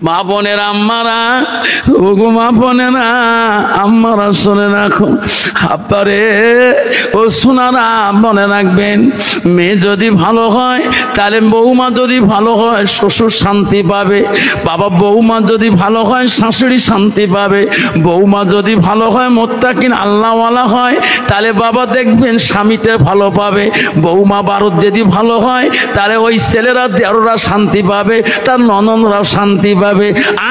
মা বোনেরা আম্মারা, ওগো মা বোনেরা আম্মারা শুনে রাখো, আব্বারে ও সোনারা মনে রাখবেন, মেয়ে যদি ভালো হয় তাহলে বৌমা যদি ভালো হয় শ্বশুর শান্তি পাবে, বাবা বৌমা যদি ভালো হয় শাশুড়ি শান্তি পাবে, বৌমা যদি ভালো হয় মুত্তাকিন আল্লাহওয়ালা হয় তাহলে বাবা দেখবেন স্বামীতে ভালো পাবে, বৌমা বারত যদি ভালো হয় তাহলে ওই ছেলেরা দেওররা শান্তি পাবে, তার ননদরাও শান্তি পাবে।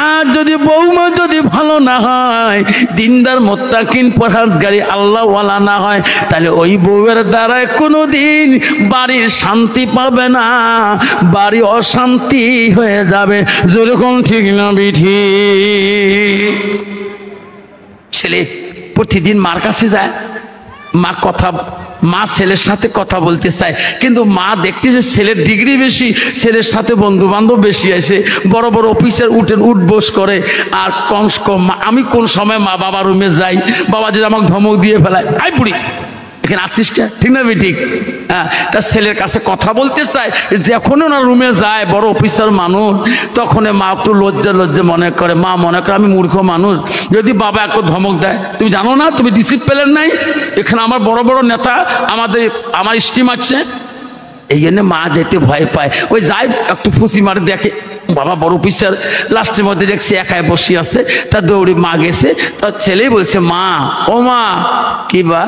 আর যদি বৌমা যদি ভালো না হয়, দিনদার মুত্তাকিন পরহেজগারি আল্লাহওয়ালা না হয়, তাহলে ওই বউয়ের দ্বারা কোনোদিন বাড়ির শান্তি পাবে না, বাড়ি অশান্তি হয়ে যাবে। যেরকম ঠিক না বিঠি? ছেলে প্রতিদিন মার কাছে যায়, মা ছেলের সাথে কথা বলতে চায়, কিন্তু মা দেখতেছে ছেলের ডিগ্রি বেশি, ছেলের সাথে বন্ধু বান্ধব বেশি আছে, বড় বড় অফিসার উঠবোস করে। আর কম আমি কোন সময় মা বাবার রুমে যাই, বাবা যদি আমাকে ধমক দিয়ে ফেলায়, আই বুড়ি এখানে আছিস কে, ঠিক না ঠিক? হ্যাঁ, তার ছেলের কাছে কথা বলতে চায়, যখন ওনার রুমে যায় বড় অফিসার মানুষ, তখন মা একটু লজ্জা মনে করে, মা মনে করে আমি মূর্খ মানুষ, যদি বাবা একটু ধমক দেয়, তুমি জানো না তুমি ডিসিপ্লিন নাই, এখানে আমার বড় বড় নেতা আমার স্টিম আছে, এই জন্য মা যেতে ভয় পায়, ওই যাই একটু ফুসি মারে দেখে বাবা বড় অফিসার, লাস্টের মধ্যে দেখছি একাই বসে আছে, তার দৌড়ি মা গেছে, তার ছেলেই বলছে মা, ও মা কি বা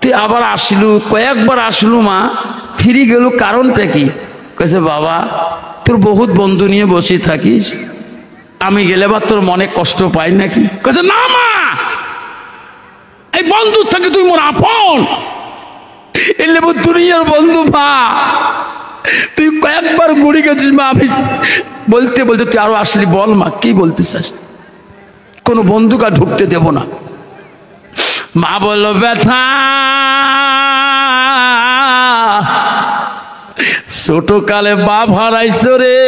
তুই আবার আসলু, কয়েকবার আসলু মা, ফিরে গেল কারণটা কি? কেছে বাবা তোর বহুত বন্ধু নিয়ে বসে থাকিস, আমি গেলে বা তোর মনে কষ্ট পাই নাকি? কেছে না মা, এই বন্ধু থাকে তুই মোর আপন, এলে দুনিয়ার বন্ধু মা, তুই কয়েকবার ঘুরে গেছিস মা, আমি বলতে বলতে তুই আরো আসলি, বল মা কি বলতে চাস? কোনো বন্ধুকে ঢুকতে দেব না। মা বলল ব্যথা, ছোট কালে বাপ হারাইছো রে,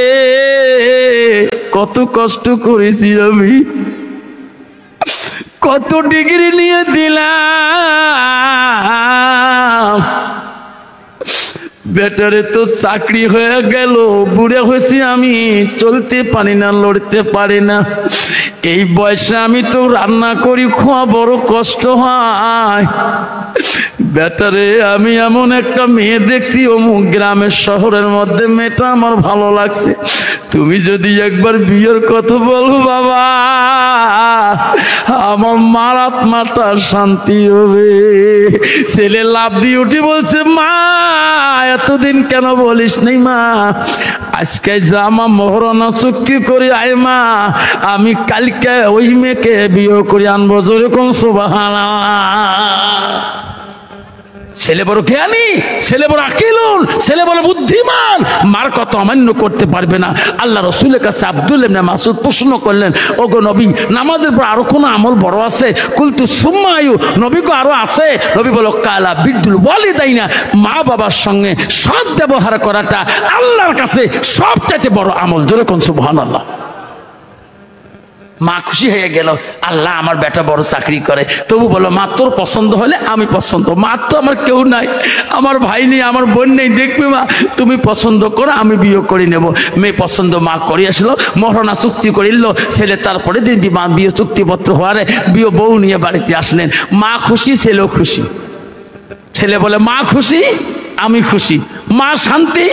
কত কষ্ট করেছি আমি, কত ডিগ্রি নিয়ে দিলাম, বেটারে তো চাকরি হয়ে গেল, বুড়ে হয়েছি আমি, চলতে পারি না, লড়তে পারি না, এই বয়সে আমি তো রান্না করি, খাওয়া বড় কষ্ট হয়, বেটারে আমি এমন একটা মেয়ে দেখছি অমুক গ্রামের শহরের মধ্যে, মেয়েটা আমার ভালো লাগছে, তুমি যদি একবার বিয়ের কথা বলো বাবা, আমার মার আত্মাটা শান্তি হবে। ছেলে লাভ দিয়ে উঠে বলছে মা এতদিন কেন বলিস নাই মা, আজকে জামা মোহরনা চুক্তি করি আয় মা, আমি কালকে ওই মেয়েকে বিয়ে করে আনবো। যেরকম সুবহানাল্লাহ। ছেলে বড় জ্ঞানী, ছেলে বড় আকিলুন, ছেলে বড় বুদ্ধিমান, মার কথা অমান্য করতে পারবে না। আল্লাহ রসুলের কাছে আব্দুল্লাহ ইবনে মাসউদ প্রশ্ন করলেন, ওগো নবী নামাজের পর আরো কোনো আমল বড় আছে? কুলতু সুম্মা আয়ু, নবী গো আরো আছে? নবী বলো কালা বিদ্যুল ওয়ালিদাইনা, মা বাবার সঙ্গে সৎ ব্যবহার করাটা আল্লাহর কাছে সবচাইতে বড় আমল। যেরকম সুবহানাল্লাহ। মা খুশি হয়ে গেল, আল্লাহ আমার বেটা বড় চাকরি করে, তবু বলো মা তোর পছন্দ হলে আমি পছন্দ, মা তো আমার কেউ নাই, আমার ভাই নেই, আমার বোন নেই, দেখবে মা তুমি পছন্দ করো আমি বিয়ে করে নেব। মেয়ে পছন্দ মা করে আসলো, মহরনা চুক্তি করিল ছেলে, তারপরে দিন বিয়ে চুক্তিপত্র হওয়ারে বিয়ে বউ নিয়ে বাড়িতে আসলেন। মা খুশি, ছেলেও খুশি। ছেলে বলে মা খুশি আমি খুশি, মা শান্তি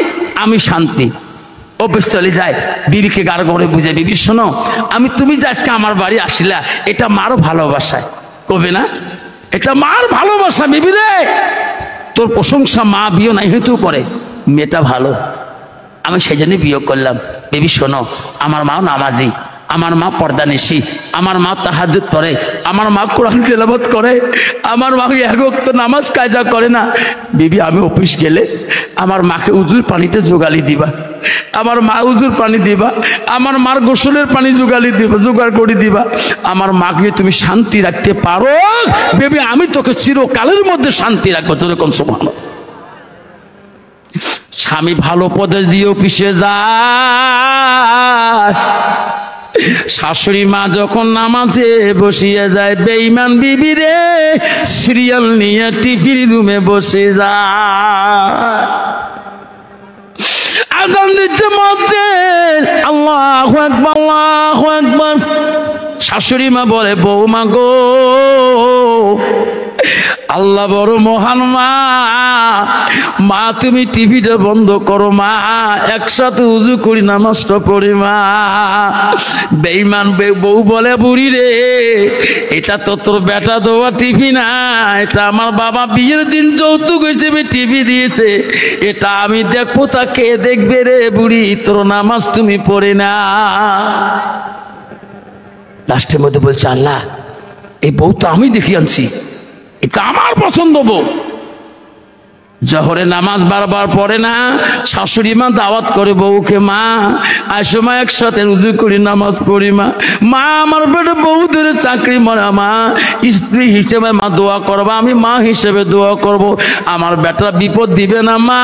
আমি শান্তি। অফিস চলে যায়, বিবিকে গাড় করে বুঝে, বিবি শোনো আমি তুমি যে আজকে আমার বাড়ি আসিলা, এটা মারও ভালোবাসায় কবে না, এটা মার ভালোবাসা। বিবি রে তোর প্রশংসা মা বিয়ে নাই হইতেও পারে, মেয়েটা ভালো, আমি সেই জন্য বিয়ে করলাম। বিবি শোনো আমার মাও নামাজি, আমার মা পর্দানিশী, আমার মা তাহাজ্জুদ পড়ে, আমার মা কোরআন তেলাওয়াত করে, আমার মা এক ওয়াক্ত নামাজ কায়দা করে না। বিবি আমি অফিস গেলে আমার মাকে উজুর পানিতে জোগালি দিবা, আমার মা উজুর পানি দিবা, আমার মার গোসলের পানি জোগালি দিবা, জোগাড় করে দিবা, আমার মাকে তুমি শান্তি রাখতে পারো বেবি, আমি তোকে চিরকালের মধ্যে শান্তি রাখবো। যেরকম সুবহানাল্লাহ। স্বামী ভালো পদে দিয়ে অফিসে যায়, শাশুড়ি মা যখন নামাজে বসিয়ে যায়, বেঈমান বিবি রে সিরিয়াল নিয়ে টিভির রুমে বসে যায়। আযান দিচ্ছে মুয়াজ্জিন, আল্লাহু আকবার, আল্লাহু আকবার। শাশুড়ি মা বলে, বৌমা গো, আল্লাহ বড় মহান মা, মা তুমি টিভিটা বন্ধ করো মা, একসাথে উজু করি নামাজটা পড়ি মা। বেঈমান বউ বলে, বুড়ি রে, এটা তো তোর বেটা দেওয়া টিভি না, এটা আমার বাবা বিয়ের দিন যৌতুক হিসেবে টিভি দিয়েছে, এটা আমি দেখবো, তা কে দেখবে রে বুড়ি, তোর নামাজ তুমি পড়ে না। লাস্টের মধ্যে বলছে, আল্লাহ এই বউ তো আমি দেখি আনছি, এটা আমার পছন্দ বউ। জোহরে নামাজ বারবার পড়ে না, শাশুড়ি মা দাওয়াত করে বউকে, মা আসো মা, একসাথে উযু করি নামাজ পড়ি মা। মা আমার বেটা বউ ধরে চাকরি মারা, মা স্ত্রী হিসেবে মা দোয়া করবা, আমি মা হিসেবে দোয়া করব, আমার বেটা বিপদ দিবে না মা।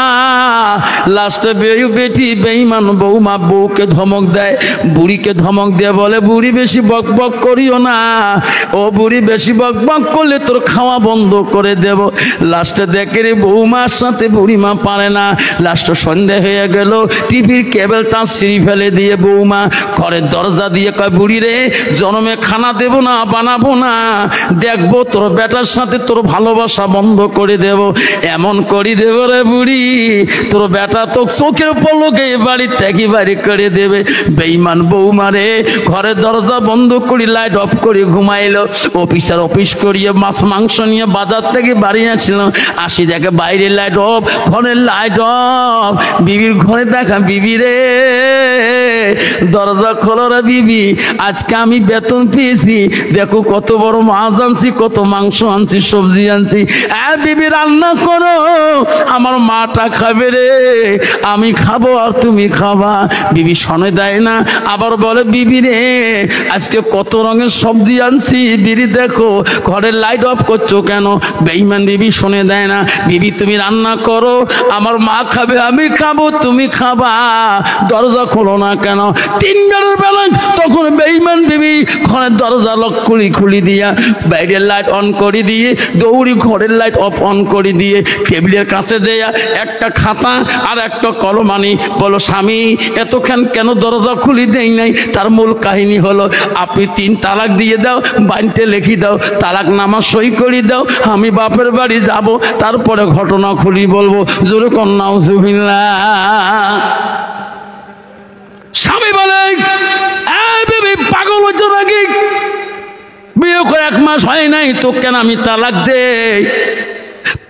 লাস্টে বেটি বেঈমান বউ মা বউকে ধমক দেয়, বুড়িকে ধমক দিয়ে বলে, বুড়ি বেশি বক বক করিও না, ও বুড়ি বেশি বক বক করলে তোর খাওয়া বন্ধ করে দেব। লাস্টে দেখে রে বৌমা সাথে বুড়িমা পারে না। লাস্ট সন্ধ্যা হয়ে গেল, টিভির কেবলটা ছিঁড়ে ফেলে দিয়ে বৌমা ঘরের দরজা দিয়ে কয়, বুড়ি রে, জনমে খানা দেব না, বানাবো না, দেখবো তোর বেটার সাথে তোর ভালোবাসা বন্ধ করে দেব, এমন করি দেব রে বুড়ি, তোর বেটা তো চোখের পলকে বাড়ি থেকে বাড়ি করে দেবে। বেঈমান বৌমা রে ঘরের দরজা বন্ধ করি, লাইট অফ করে ঘুমাইলো। অফিসার অফিস করিয়ে মাছ মাংস নিয়ে বাজার থেকে বাড়ি আসছিল, আসি দেখে বাইরে লাইট অফ, ঘরের লাইট অফ। বিবির ঘরে দেখা, বিবি রে দরজা খোলো রে বিবি, আজকে আমি বেতন পেয়েছি, দেখো কত বড় মাছ আনছি, কত মাংস আনছি, সবজি আনছি, বিবি রান্না করো, আমার মাটা খাবে রে, আমি খাবো আর তুমি খাবা। বিবি শোনে দেয় না, আবার বলে, বিবি রে আজকে কত রঙের সবজি আনছি, বিবি দেখো ঘরের লাইট অফ করছো কেন? বেঈমান বিবি শোনে দেয় না, বিবি তুমি রান্না করো, আমার মা খাবে, আমি খাবো, তুমি খাবা, দরজা খোলো না কেন? তিনবারের বেলা তখন বেঈমান বিবি ঘরের দরজা লক করে খুলি দিয়া, বাইরের লাইট অন করে দিয়ে, দৌড়ি ঘরের লাইট অফ অন করে দিয়ে, টেবিলের কাছে যেয়া একটা খাতা আর একটা কলম আনি, বলো, স্বামী এতক্ষণ কেন দরজা খুলি দেই নাই? তার মূল কাহিনী হলো, আপনি 3 তালাক দিয়ে দাও, বাইনতে লিখি দাও, তালাক নামা সই করে দাও, আমি বাপের বাড়ি যাব, তারপরে ঘটনা খুলি বলবো। জোরে কর নাউজুবিল্লাহ। স্বামী বলে, বিবি পাগল হচ্ছে নাকি? বিয়ে করে 1 মাস হয় নাই তো কেন আমি তালাক দেই?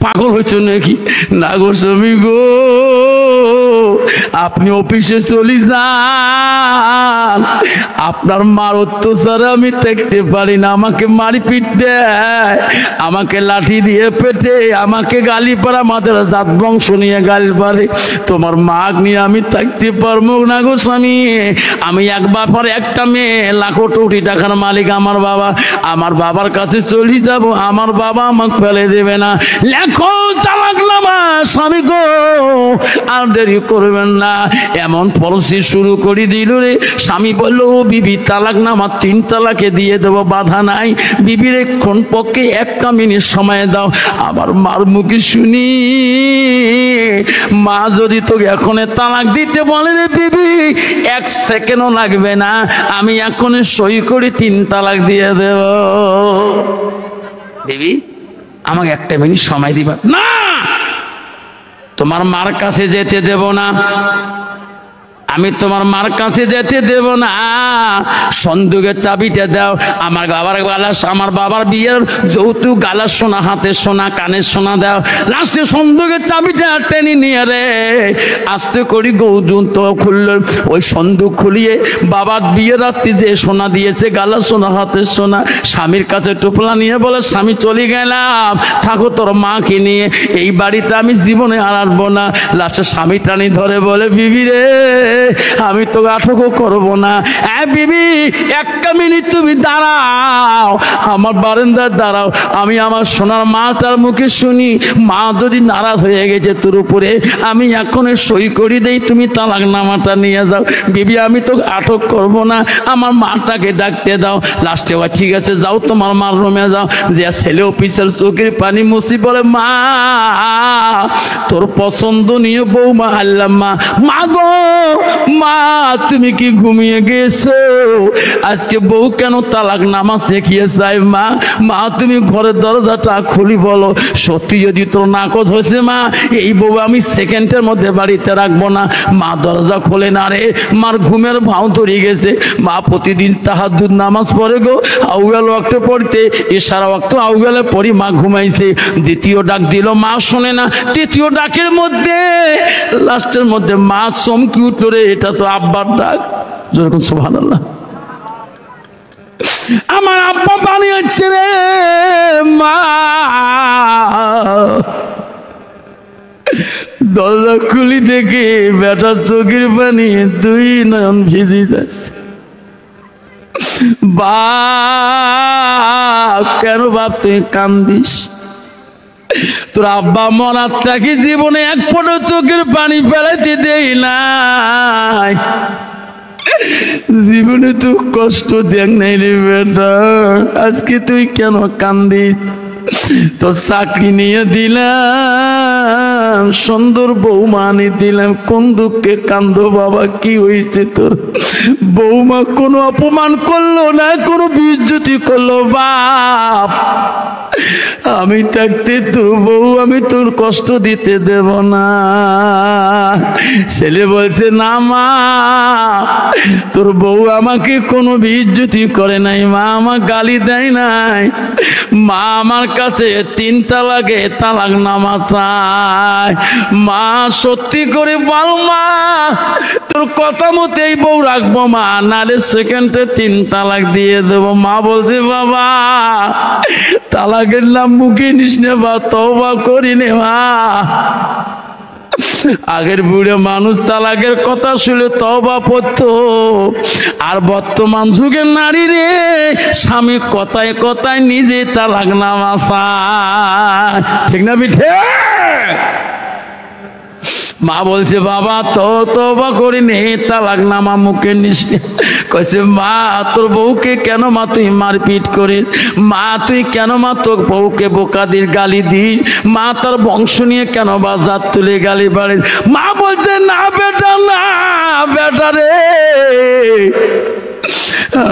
পাগল হয়েছ নাকি? না গো স্বামী গো, আপনি অফিসে চলে যান, আপনার মার অত্যাচারে আমি দেখতে পারি না, আমাকে মারপিট দেয়, আমাকে লাঠি দিয়ে পেটে, আমাকে গালি পারে, আমাদের জাত বংশ নিয়ে গালি পারে, তোমার মা নিয়ে আমি থাকতে পারবো না গো স্বামী। আমি একবার পরে একটা মেয়ে, লাখো কোটি টাকার মালিক আমার বাবা, আমার বাবার কাছে চলে যাব, আমার বাবা আমাকে ফেলে দেবে না। লেখো তালাকনামা স্বামী গো, আর দেরি করবেন না। এমন পলিসি শুরু করে দিল রে। স্বামী বলল, বিবি তালাকনামা 3 তালাকে দিয়ে দেবো, বাধা নাই, বিবির এখন পক্ষে 1 মিনিট সময় দাও। আবার মার মুখে শুনি, মা যদি তোকে এখন তালাক দিতে বলে রে বিবি, 1 সেকেন্ডও লাগবে না, আমি এখন সই করে 3 তালাক দিয়ে দেব। বিবি আমাকে 1 মিনিট সময় দিবা। না, তোমার মার কাছে যেতে দেব না, আমি তোমার মার কাছে যেতে দেব না, সন্দুকের চাবিটা দাও। আমার বাবার বিয়ের যৌতুক, গালার সোনা, হাতের সোনা, কানের সোনা দাও। লাস্টে সন্দুকের চাবিটা টেনে নিয়ে রে আস্তে করি গৌজুন তো খুলল। ওই সন্দুক খুলিয়ে বাবার বিয়ের রাত্রি যে সোনা দিয়েছে, গালার সোনা, হাতের সোনা, স্বামীর কাছে টোপলা নিয়ে বলে, স্বামী চলে গেলাম, থাকো তোর মাকে নিয়ে, এই বাড়িতে আমি জীবনে আর আসবো না। লাস্টে স্বামী টানি ধরে বলে, বিবি রে আমি তো আটকও করবো না। বিবি একটা মিনিট তুমি দাঁড়াও, আমার বারান্দায় দাঁড়াও, আমি আমার সোনার মাটার মুখে শুনি। মা যদি নারাজ হয়ে গেছে তোর উপরে, আমি এখন সই করে দেই, তুমি তালাক নামাটা নিয়ে যাও। বিবি আমি তো আটক করব না, আমার মাটাকে ডাকতে দাও। লাস্টে ঠিক আছে যাও, তোমার মার রুমে যাও। যে ছেলে অফিসের চোখের পানি মুছি বলে, মা তোর পছন্দনীয় বৌমা আল্লাহ। মা গো মা, তুমি কি ঘুমিয়ে গেছো? আজকে বউ কেন তালাক নামাজ দেখিয়ে চাই? মা মা তুমি ঘরের দরজাটা খুলি বলো, সত্যি যদি তোর নাকচ হয়েছে মা, এই বউ আমি সেকেন্ডের মধ্যে বাড়িতে রাখবো না। মা দরজা খোলে না রে, মার ঘুমের ভাও ধরে গেছে। মা প্রতিদিন তাহাজ্জুদ নামাজ পড়ে গো, আউয়াল ওয়াক্তে পড়তে, ইশারা ওয়াক্ত আউয়ালে পড়ি, মা ঘুমাইছে। দ্বিতীয় ডাক দিল, মা শোনে না। তৃতীয় ডাকের মধ্যে লাস্টের মধ্যে মা চমকি উঠল রে, এটা তো আব্বার ডাক। যেরকম সুবহানাল্লাহ, আমার আব্বা পানি হচ্ছে রে। মা দরজা খুলি দেখে বেটার চোখের পানি দুই নয়ন ভিজে যাচ্ছে। বাপ কেন বাপ তুই কান্দিস? তোর আব্বা মরার থাকি জীবনে এক ফোঁটা চোখের পানি ফেলাইতে দেই নাই, জীবনে তুই কষ্ট দেখ নাই রে বেটা। আজকে তুই কেন কান্দিস? তোর চাকরি নিয়ে দিলাম, সুন্দর বৌমা নিয়ে দিলাম, কোন দুঃখে কান্দো বাবা? কি হয়েছে তোর? বৌমা কোনো অপমান করলো না, কোনো বিজ্জতি করলো বাপ? আমি থাকতে তোর বউ আমি তোর কষ্ট দিতে দেব না। ছেলে বলছে, না মা, তোর বউ আমাকে কোনো বিজ্জতি করে নাই, মা আমার গালি দেয় নাই, মা আমার কাছে 3 তালাকে তালাক নামা চায়। মা সত্যি করে বল মা, তোর কথা মতো এই বউ রাখবো মা, নালে সেকেন্ডে 3 তালাক দিয়ে দেবো। মা বলছে, বাবা তালাকের নাম মুখে নিস নে বা, তওবা করি নে মা। আগের বুড়ে মানুষ তালাকের কথা শুনে তওবা পড়তো, আর বর্তমান যুগের নারী রে স্বামী কথায় কথায় নিজে তালাক নামা চায়। ঠিক না বিঠে? মা বলছে, বাবা তওবা করি নে, তালাক নামা মুখে নিস। কইছে, মা তোর বউকে কেন মা তুই মারপিট করিস? মা তুই কেন মা তোর বউকে বোকা দিস, গালি দিস? মা তার বংশ নিয়ে কেন বা জাত তুলে গালি বাড়িস? মা বলছে, না বেটা, না বেটা রে,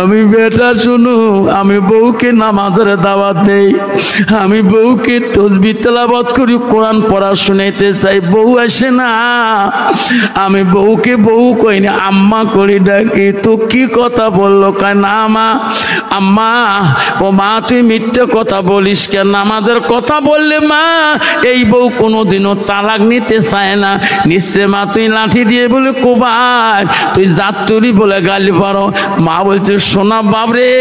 আমি বেটা শুনু, আমি বউকে নামাজের দাওয়াত দেই, আমি বউকে তাসবিহ তেলাওয়াত করি, কোরআন পড়া শুনাইতে চাই, বউ আসে না, আমি বউকে বউ কই না, আম্মা করি ডাকি। তো কি কথা বললো? কয় না মা, আম্মা। ও মা তুই মিথ্যে কথা বলিস কেন? আমাদের কথা বললে মা এই বউ কোনোদিনও তালাক নিতে চায় না। নিশ্চয় মা তুই লাঠি দিয়ে বলে কোবাই, তুই জাত তুরি বলে গালি পারো। মা বলছে, সোনা বাবরে,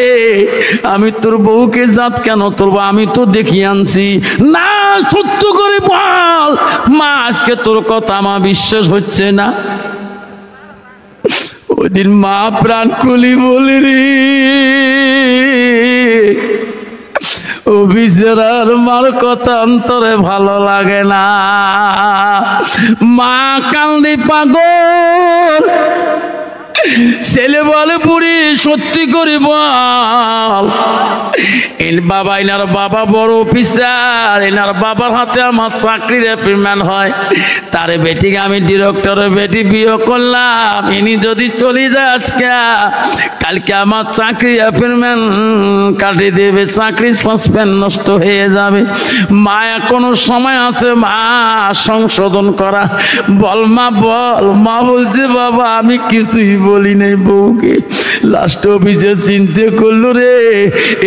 আমি তোর বউকে জাত কেন তোর? আমি তো দেখি আনছি না, সত্য করে বল মা, আজকে তোর কথা আমার বিশ্বাস হচ্ছে না। ওই দিন মা প্রাণ খুলি বলি রে, ও বিচারার মার কথা অন্তরে ভালো লাগে না। মা কান্দি পাগল, ছেলে বলে বুড়ি সত্যি করে বল, এনার বাবা বড় অফিসার, এনার বাবার হাতে আমার চাকরির অ্যাপয়েন্টমেন্ট হয়, তার বেটিকে আমি ডিরেক্টরের বেটি বিয়ে করলাম, ইনি যদি চলে যায় আজকে, কালকে আমার চাকরির অ্যাপয়েন্টমেন্ট কাটিয়ে দেবে, চাকরি সাসপেন্ড নষ্ট হয়ে যাবে। মা এখনো সময় আছে মা সংশোধন করা, বল মা বল। মা বলছে, বাবা আমি কিছুই বলি নাই বউকে। লাস্ট অফিসে চিন্তা করলো রে,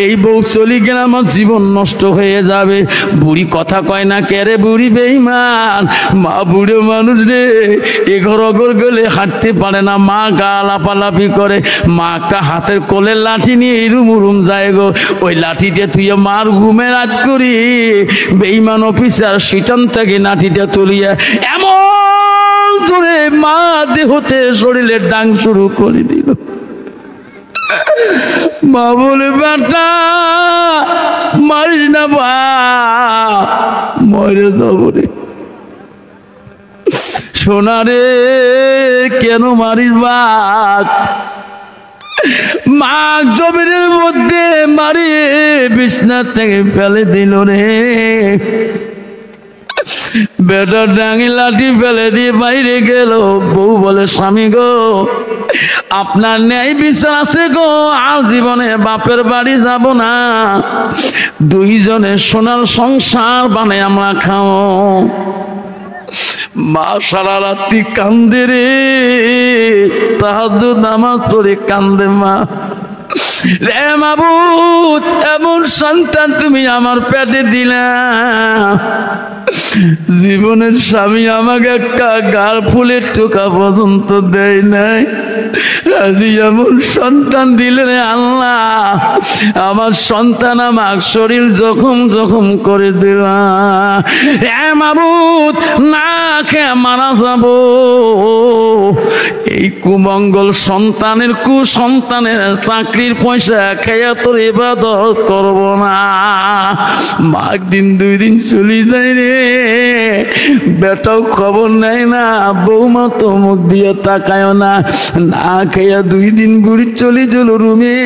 এই বউ চলে গেলে আমার জীবন নষ্ট হয়ে যাবে। বুড়ি কথা কয় না, কেরে বুড়ি বেঈমান। মা বুড়ো মানুষ রে, এঘর অগর গেলে হাঁটতে পারে না, মা গা লাপালাপি করে। মা একটা হাতের কোলের লাঠি নিয়ে এরুম উরুম যায় গো, ওই লাঠিটা তুই মার ঘুমে রাত করি বেঈমান অফিসার সিটান থেকে লাঠিটা তুলিয়া এমন বল ধরে মা দেহতে শরীরে ডাং শুরু করে দিল। মা বলে বেটা মারিস না বা মরে যাব রে। সোনা রে কেন মারিস বাঘ? মা জমিনের মধ্যে মারিয়ে বিছনা থেকে ফেলে দিল রে। বেটা ডাঙি লাঠি ফেলে দিয়ে বাইরে গেল। বউ বলে স্বামী গো আপনার ন্যায় বিচার আছে গো, আর জীবনে বাপের বাড়ি যাব না, দুইজনে সোনার সংসার বানাই আমরা খাও। মা সারা রাত্রি কান্দে রে, তাহাজ্জুদ নামাজ পড়ে কান্দে মা। রে মাবুদ এমন সন্তান তুমি আমার পেটে দিলা, জীবনের স্বামী আমাকে একটা গাল ফুলের টোকা পর্যন্ত দেয় নাই, আজি এমন সন্তান দিলে রে আল্লাহ, আমার সন্তান আমার শরীর জখম জখম করে দিলা। হে মাবুদ না খেয়ে মারা যাব, এই কুমঙ্গল সন্তানের কুসন্তানের চাকরির পয়সা খেয়ে তোর ইবাদত করব না। মা একদিন দুই দিন চলে যায় রে, বেটাও খবর নেয় না, বৌমা তো মুখ দিয়ে তাকায় না, না খেয়ে দুই দিন বুড়ি চলে গেল রুমে।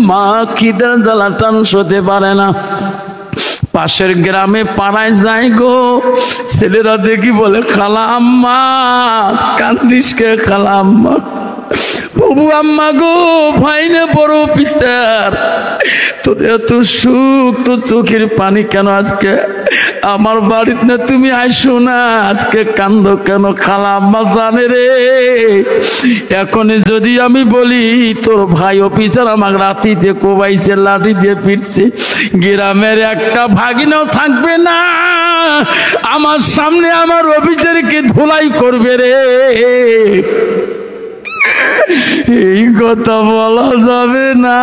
মা খিদার জ্বালা টান সতে পারে না, পাশের গ্রামে পাড়ায় যায় গো, ছেলেরা দেখি বলে খালা আম্মা কান্দিস কে? খালা আম্মা বাবু আম্মা গো ভাইনে বড় অফিসার, তোর এত সুখ, তোর চোখের পানি কেন আজকে? আমার বাড়িতে না তুমি আইসো না, আজকে কান্দ কেন? খালা আম্মা জানে রে, এখন যদি আমি বলি তোর ভাই অফিসার আমাকে রাতি দিয়ে কোবাইছে, লাঠি দিয়ে পিটছে, গ্রামের একটা ভাগিনাও থাকবে না আমার সামনে আমার অফিসারকে ধুলাই করবে রে। এই কথা বলা যাবে না।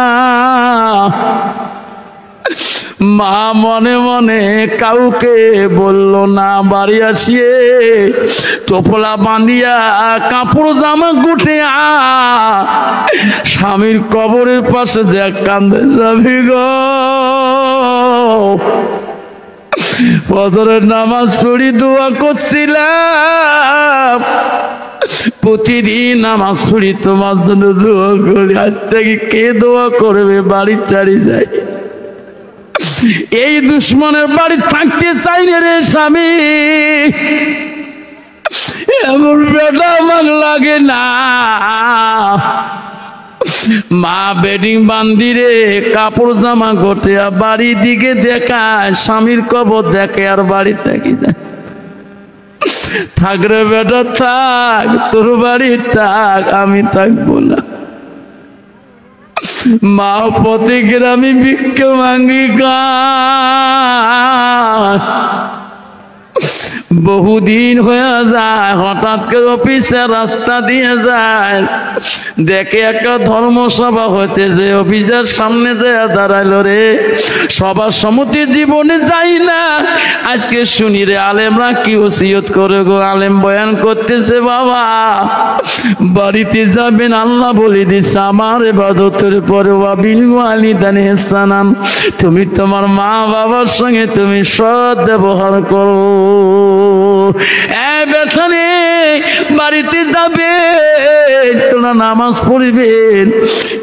মা মনে মনে কাউকে বলল না, বাড়ি আসিয়ে টোপলা বাঁধিয়া কাপড় জামা গুটিয়া স্বামীর কবরের পাশে যে কান্দে যাবি গো। ফজরের নামাজ পড়ি দোয়া করছিলাম, প্রতিদিন নামাজ পড়ি তোমার জন্য দোয়া করি, আজ থেকে কে দোয়া করবে? বাড়ি ছাড়ি যাই, এই দুশ্মনের বাড়ি থাকতে চাই রে স্বামী, এমন বেটা আমার লাগে না। মা বেডিং বান্দি রে কাপড় জামা গোটে বাড়ি দিকে দেখায়, স্বামীর কবর দেখে আর বাড়ি থাকি যায়। থাক রে বেটা থাক, তোর বাড়ি থাক, আমি থাকবো না। মা পথে গ্রামে ভিক্ষে মাঙ্গি খায়, বহুদিন হয়ে যায়, হঠাৎ করে অফিসে রাস্তা দিয়ে যায়, দেখে একটা ধর্মসভা হইতেছে, অফিসের সামনে যায় দাঁড়াইলো রে। সবার সম্মতি জীবনে যাই না, আজকে শুনি রে আলেমরা কি ওসিয়ত করে গো। আলেম বয়ান করতেছে, বাবা বাড়িতে যাবেন আল্লাহ বলে দিচ্ছে আমার ইবাদতের পরে ওয়াবিল ওয়ালিদাইনি ইহসানান, তুমি তোমার মা বাবার সঙ্গে তুমি সৎ ব্যবহার করো। বেতনে বাড়িতে যাবে তোরা নামাজ পড়বেন,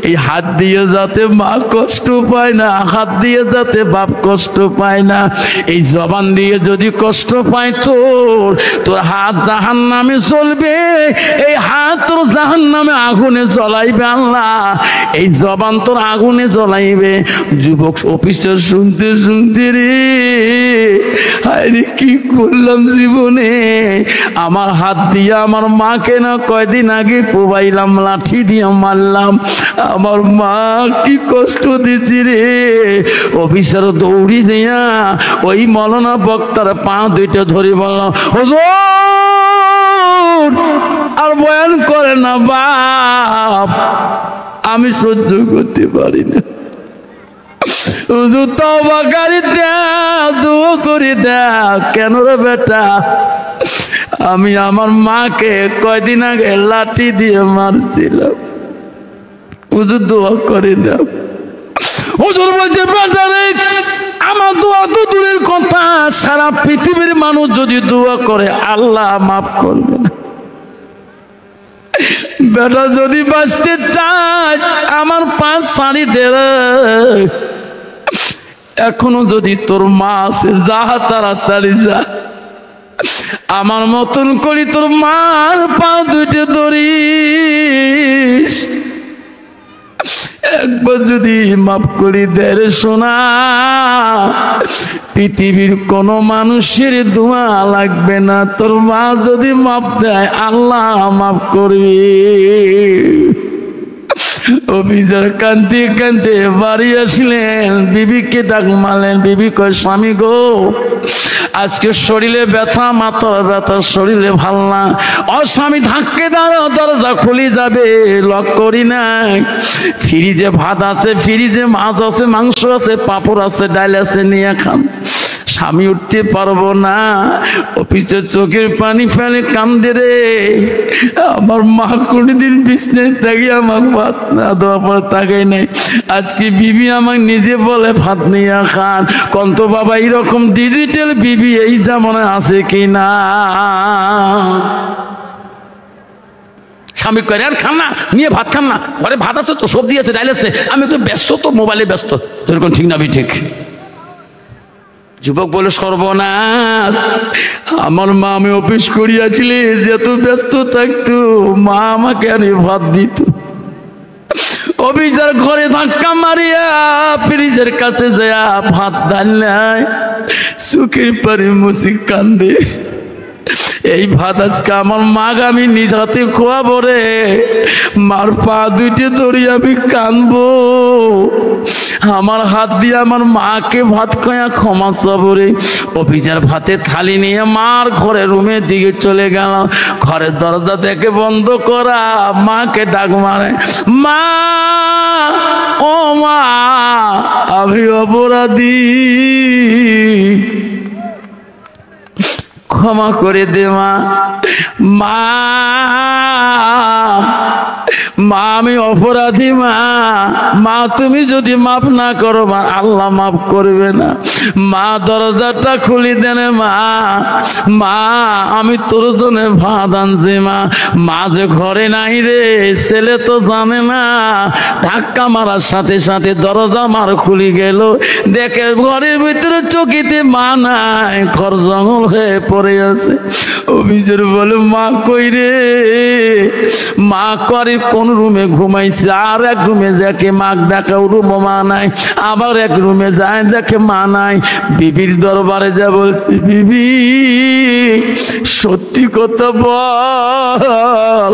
এই হাত দিয়ে যাতে মা কষ্ট পায় না, হাত দিয়ে যাতে বাপ কষ্ট পায় না, এই জবান দিয়ে যদি কষ্ট পায় তোর হাত জাহান্নামে চলবে, এই হাত তোর জাহান্নামে আগুনে জ্বলাইবে আল্লাহ, এই জবান তোর আগুনে জ্বলাইবে। যুবক অফিসার শুনতে শুনতে রে আরে কি করলাম জীবনে, আমার হাত দিয়ে আমার মাকে না কয়দিন আগে কোবাইলাম, লাঠি দিয়ে মারলাম, আমার মা কি কষ্ট দিছি রে। অফিসার দৌড়ি যাইয়া ওই মৌলানা বক্তার পা দুইটা ধরে বললাম, হুজুর আর বয়ান করে না বাপ, আমি সহ্য করতে পারি না, হুজুর তওবা করে দাও, দোয়া করে দাও। কেন রে বেটা? আমি আমার মাকে কয়দিন আগে লাঠি দিয়ে মারছিলাম, হুজুর দোয়া করে দাও। হুজুর বলছে বেটারে, আমার দোয়া তো দূরের কথা, সারা পৃথিবীর মানুষ যদি দোয়া করে আল্লাহ মাফ করবে না। বেটা যদি বাঁচতে চায় আমার পাঁচ শাড়ি দে, এখনো যদি তোর মা আছে যা, তাড়াতাড়ি যা, আমার মতন করি তোর মার পা দুইটা ধরিস, একবার যদি মাফ করি দে রে সোনা, পৃথিবীর কোন মানুষের দোয়া লাগবে না, তোর মা যদি মাফ দেয় আল্লাহ মাফ করবে। অফিসার কান্দে কান্দে বাড়ি আসলেন, বিবিকে ডাক মারলেন। বিবি কয় স্বামী গো, আজকে শরীরে ব্যথা, মাথার ব্যথা, শরীরে ভাল না। ও স্বামী ধাক্কে দাঁড়াও, দরজা খুলে যাবে, লক করি নাই। ফ্রিজে ভাত আছে, ফ্রিজে মাছ আছে, মাংস আছে, পাপড় আছে, ডাল আছে, নিয়ে খান। স্বামী উঠতে পারবো না, অফিসে চোখের পানি ফেলে কান্দে রে, আমার মা কোনদিন বিছনায় থাকি আমাকে ভাত না দেওয়া পর তাকাই নাই, আজকে বিবি আমাকে নিজে বলে ভাত নিয়ে খান। কন্ত বাবা এরকম ডিজিটাল বিবি এই জামানায় আছে কিনা? স্বামী করে আর খান না, নিয়ে ভাত খান না, ঘরে ভাত আছে তো, সবজি আছে, ডাল আছে, আমি একটু ব্যস্ত তো, মোবাইলে ব্যস্ত। এরকম ঠিক না? ঠিক। যুবক বলে সর্বনাশ, আমার মা, আমি অফিস করিয়াছিলি, যত ব্যস্ত থাকতো মা আমাকে আর ভাত দিত। অফিসের ঘরে ধাক্কা মারিয়া ফ্রিজের কাছে যায় ভাত ডাল নাই, সুখের পারে মুসি কান্দে। এই ভাত আজকে আমার মা আমি নিজ হাতে খোয়াবো রে, মার পা দুইটে ধরি আমি কানবো, আমার হাত দিয়ে আমার মাকে ভাত খায়া ক্ষমা চাবো রে। অফিসের ভাতে থালি নিয়ে মার ঘরের রুমের দিকে চলে গেলাম, ঘরের দরজা দেখে বন্ধ করা, মাকে ডাক মারে, মা ও মা, আমি অপরাধী, ক্ষমা করে দে মা। মা মা আমি অপরাধী মা, মা তুমি যদি মাফ না করো মা আল্লাহ মাফ করবে না। মা দরজাটা খুলি দেন মা, মা আমি তোর জন্য ভাত আনছি মা। মা যে ঘরে নাই রে, ছেলে তো জানে না। ধাক্কা মারার সাথে সাথে দরজা মার খুলি গেল, দেখে ঘরের ভিতরে চকিতে মা নাই, ঘর জঙ্গল হয়ে পড়ে আছে। অফিসের বলে মা কই রে? মা করে কোন রুমে ঘুমাইছে, আর এক রুমে দেখে মাক ডাকা, রুম মা নাই। আবার এক রুমে যায়, দেখে মা নাই। বিবির দরবারে যা বলছে, বিবি সত্যি কথা বল,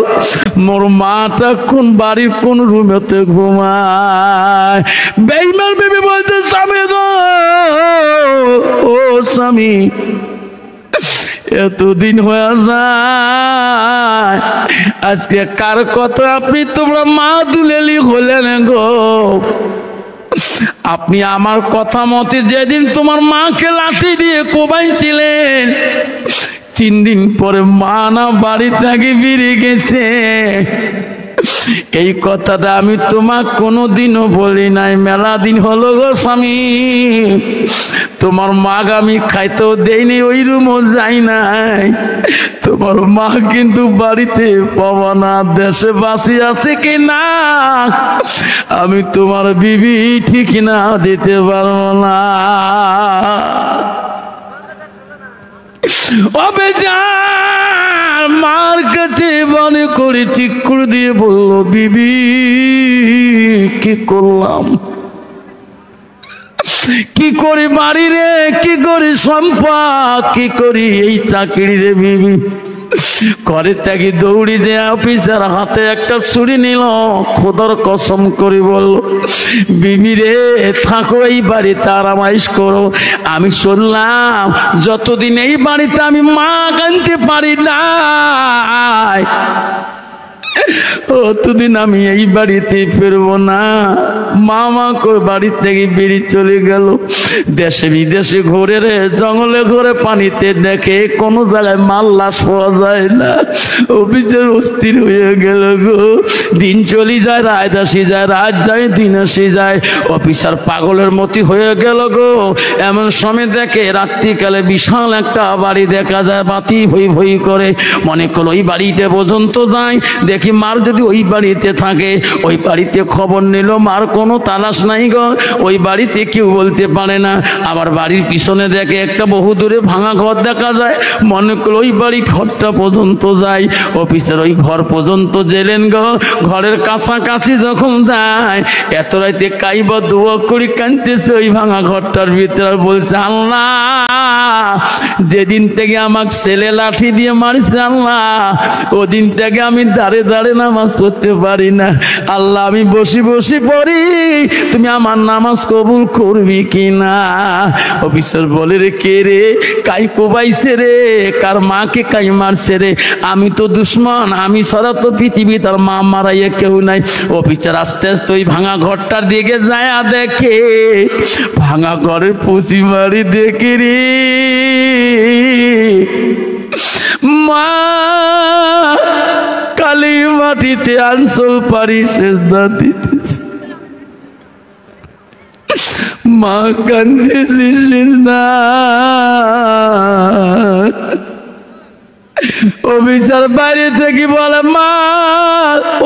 মোর মাটা কোন বাড়ির কোন রুমেতে ঘুমায়? বেঈমান বিবি বলছে, স্বামী গো, ও স্বামী, এতদিন হয়ে যায়, আজকে কার কথা আপনি তোমরা মা দুলেলি হলেন গো? আপনি আমার কথা মতে যেদিন তোমার মাকে লাঠি দিয়ে কোবাইছিলেন, 3 দিন পরে মা না বাড়ি থেকে বেরিয়ে গেছে। এই কথাটা আমি তোমার কোনোদিনও বলি নাই, মেলা দিন হলো গো স্বামী। তোমার মা আমি খাইতেও দেয়নি, ওই রুমও যাই নাই। তোমার মা কিন্তু বাড়িতে পাবা না, দেশে বাসি আছে কি না আমি তোমার বিবি ঠিক না দিতে পারবো না। মার কাছে মনে করে চিকুর দিয়ে বলল, বিবি কি করলাম, কি করি বাড়ি রে, কি করি সম্পদ, কি করি এই চাকরি রে বিবি। ঘরে থেকে দৌড়ি যে অফিসার হাতে একটা ছুরি নিল, খোদার কসম করে বলল, বিবি রে থাকো এই বাড়িতে, আরামাইশ করো। আমি শুনলাম যতদিন এই বাড়িতে আমি মা আনতে পারি না, অতদিন আমি এই বাড়িতে ফিরবো না। মামা কই বাড়ি থেকে বেরিয়ে চলে গেল, দেশে বিদেশে ঘুরে রে, জঙ্গলে ঘুরে, পানিতে দেখে কোনো জায়গায় মাল লাশ পাওয়া যায় না। অফিসের অস্থির হয়ে গেল গো। দিন চলে যায়, রাত আসি যায়, রাত যায়, দিন আসি যায়। অফিসার পাগলের মতি হয়ে গেল গো। এমন সময় দেখে রাত্রিকালে বিশাল একটা বাড়ি দেখা যায়, বাতি ভই ভই করে। মনে করল ওই বাড়িতে পর্যন্ত যায়, দেখি মার যদি ওই বাড়িতে থাকে। ওই বাড়িতে খবর নিল, মার কোনো তালাশ নাই গো, ওই বাড়িতে কেউ বলতে পারে না। আবার বাড়ির পিছনে দেখে একটা বহু দূরে ভাঙা ঘর দেখা যায়। মনে করল ওই বাড়ি ঘরটা পর্যন্ত যায়। অফিসের ওই ঘর পর্যন্ত গেলেন গো। ঘরের কাছাকাছি যখন যায়, এত রাইতে কাইবা দোয়া করি কাঁদতেছে ওই ভাঙা ঘরটার ভিতরে। বলছে, আল্লাহ, যেদিন থেকে আমাকে ছেলে লাঠি দিয়ে মারছে আল্লাহ, ওদিন থেকে আমি দাঁড়ে দাঁড়ে নামাজ পড়তে পারি না। আল্লাহ, আমি বসে বসে পড়ি, তুমি আমার নামাজ কবুল করবি কিনা? অফিসার বলে, রে কে রে, কাই কোবাইছে রে, কার মাকে কাই মারছে রে? আমি তো দুশ্মন, আমি ছাড়া তো পৃথিবী তার মা মারাইয়া কেউ নাই। অফিসার আস্তে আস্তে ওই ভাঙা ঘরটার দিকে যায়, দেখে ভাঙা ঘরের পুঁচি মারি দেখে রে মা কালী মাটিতে আঞ্চল পারি সেজদা দিতেছে। মা কান্দেছিস না। অফিসার বাইরে থেকে বলে, মা,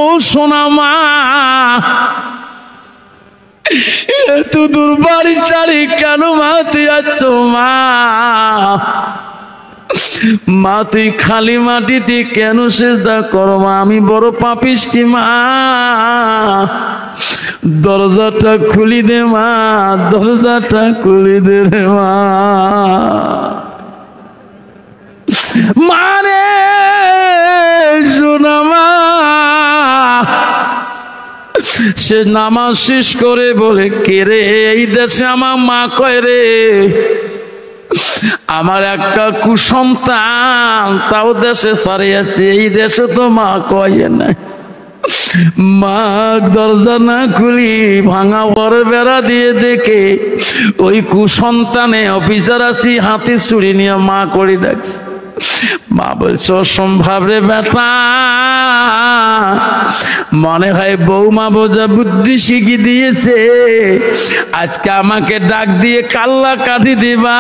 ও সোনা মা, এত দূর বাড়ি ছাড়ি কেন মা তুই যাচ্ছ? মা, মা তুই খালি মাটিতে কেন সেজদা করো? মা, আমি বড় পাপিষ্টি মা, দরজাটা খুলি দে মা, দরজাটা খুলি দে রে মা। মারে শোনা মা। সে নামাজ শেষ করে বলে, কে রে, এই দেশে আমার মা কয় রে? আমার একটা কুসন্তান, তাও দেশে সারে আছে, এই দেশে তো মা কয় না। মা দরজা না খুলি ভাঙা বড় বেড়া দিয়ে দেখে ওই কুসন্তানে অফিসার আসি হাতে ছুরি নিয়ে মা করে ডাকছে। মা বলছে, অসম্ভব রে বেটা, মনে হয় বৌমা বোঝা বুদ্ধি শিখি দিয়েছে, আজকে আমাকে ডাক দিয়ে কাল্লা কাটি দিবা।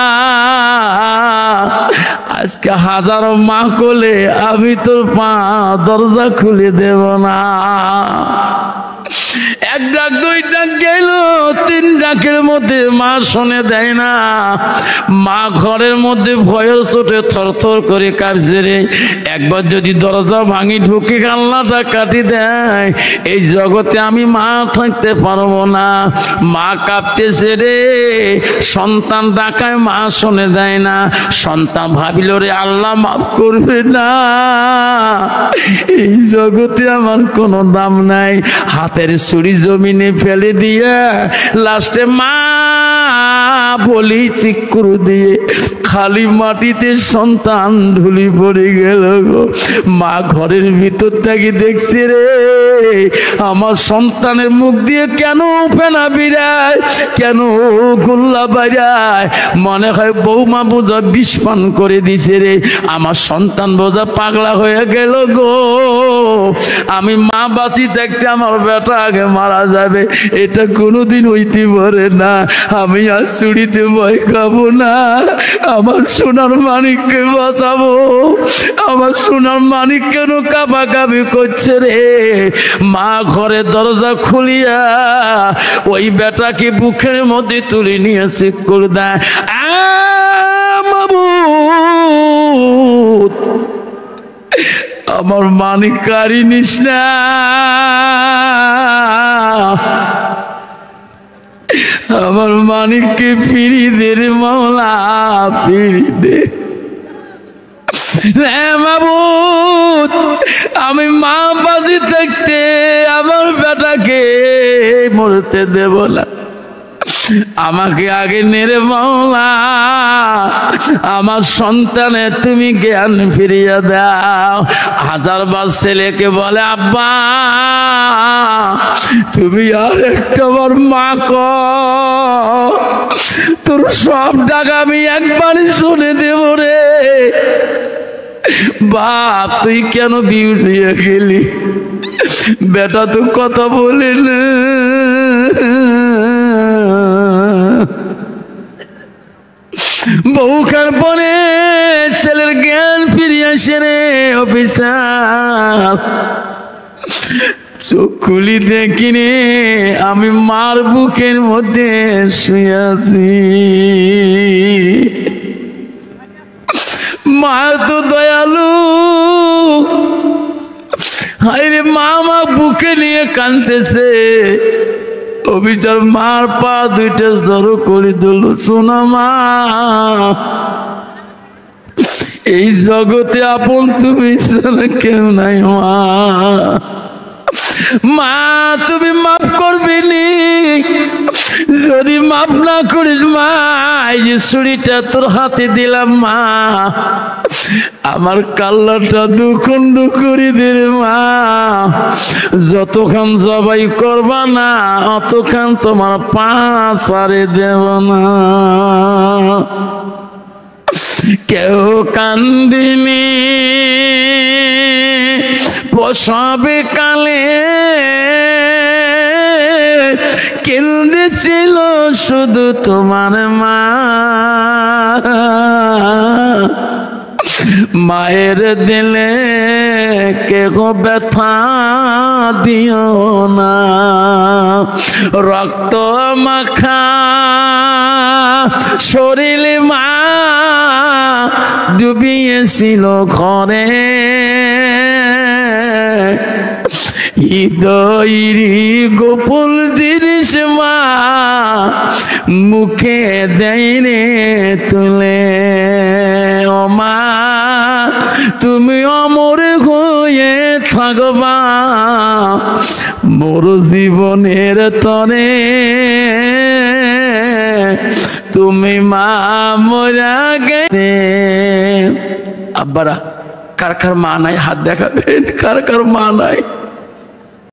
আজকে হাজারো মা কোলে আমি তোর পা দরজা খুলে দেব না। এক ডাক, দুই ডাক গেল, তিন ডাকের মধ্যে মা শুনে দেয় না। মা ঘরের মধ্যে ভয়ের চোটে থরথর করে কাঁপছে রে। একবার যদি দরজা ভাঙি ঢুকে কান্নাটা কাটি দেয়, এই জগতে আমি মা থাকতে পারবো না। মা কাঁপতেছে রে। সন্তান ডাকায় মা শুনে দেয় না। সন্তান ভাবিল রে, আল্লাহ মাফ করবে না, এই জগতে আমার কোনো দাম নাই। হাতের ছুরি জমিনে ফেলে দিয়ে লাস্টে মা বলি চিকুর দিয়ে খালি মাটিতে সন্তান ঢুলি পড়ে গেল গো। মা ঘরের ভিতর থেকে দেখছে রে, আমার সন্তানের মুখ দিয়ে কেন ফেনা বিরায়, কেন গোল্লা বাড়ায়। মনে হয় বৌমা বোঝা বিষ পান করে দিছে রে। আমার সন্তান বোঝা পাগলা হয়ে গেল গো। আমি মা বাঁচি দেখতে আমার বেটা আগে মারা যাবে, এটা কোনোদিন হইতে পারে না। আমি আর চুরিতে ভয় খাবো না, আমার সোনার মানিককে বাঁচাবো। আমার সোনার মানিক কেন কাঁপাকাঁপি করছে রে? মা ঘরে দরজা খুলিয়া ওই বেটাকে বুকের মধ্যে তুলে নিয়ে চেক করে দেয়। মাবুদ, আমার মানিক কারি নিস না, আমার মানিককে ফিরি দে রে মাওলা, ফিরি দে। মাবুদ, আমি মা বাজি দেখতে আমার বেটাকে মরতে দেব না। আমাকে আগে নেড়ে মাওলা আমার সন্তানের তুমি জ্ঞান ফিরিয়ে দাও। হাজারবার ছেলেকে বলে আব্বা তুমি আর একটা বার মা কর, তোর সব টাকা আমি একবারই শুনে দেব রে। বাপ তুই কেন বিউট হয়ে গেলি? বেটা তো কথা বলে না। বহুকার পরে ছেলের জ্ঞান ফিরিয়ে আসে রে অফিসার। চোখ খুলি দেখিনি আমি মার বুকের মধ্যে শুয়ে আছি। মা তো দয়ালু, হায়রে মা আমার বুকে নিয়ে কাঁদতেছে। অবিচার মার পা দুইটা জড়ো করে দিল। শোনা মা, এই জগতে আপন তুমি ছাড়া কেউ নাই। মা মা তুমি মাফ করবি নি? যদি মাফ না করিস মা, এই যে ছুরিটা তোর হাতে দিলাম মা, আমার কাল্লাটা দুখণ্ড করে দে রে মা। যতক্ষণ জবাই করবা না অতক্ষণ তোমার পা ছাড়ে দেব না। কেউ কান্দিনি প্রসবে কালে, কেঁদেছিল শুধু তোমার মা। মায়ের দিলে কেহ ব্যথা দিও না, রক্ত মাখা শরীরে মা ডুবিয়েছিল ঘরে। হৃদয়েরই গোপন জিনিস মা মুখে দেয় রে তুলে। ও মা তুমি অমর হয়ে থাকবা মোর জীবনের তরে। তুমি মা মরা গেলে। আব্বারা কার কার মা নাই হাত দেখাবেন? কার কার মা নাই?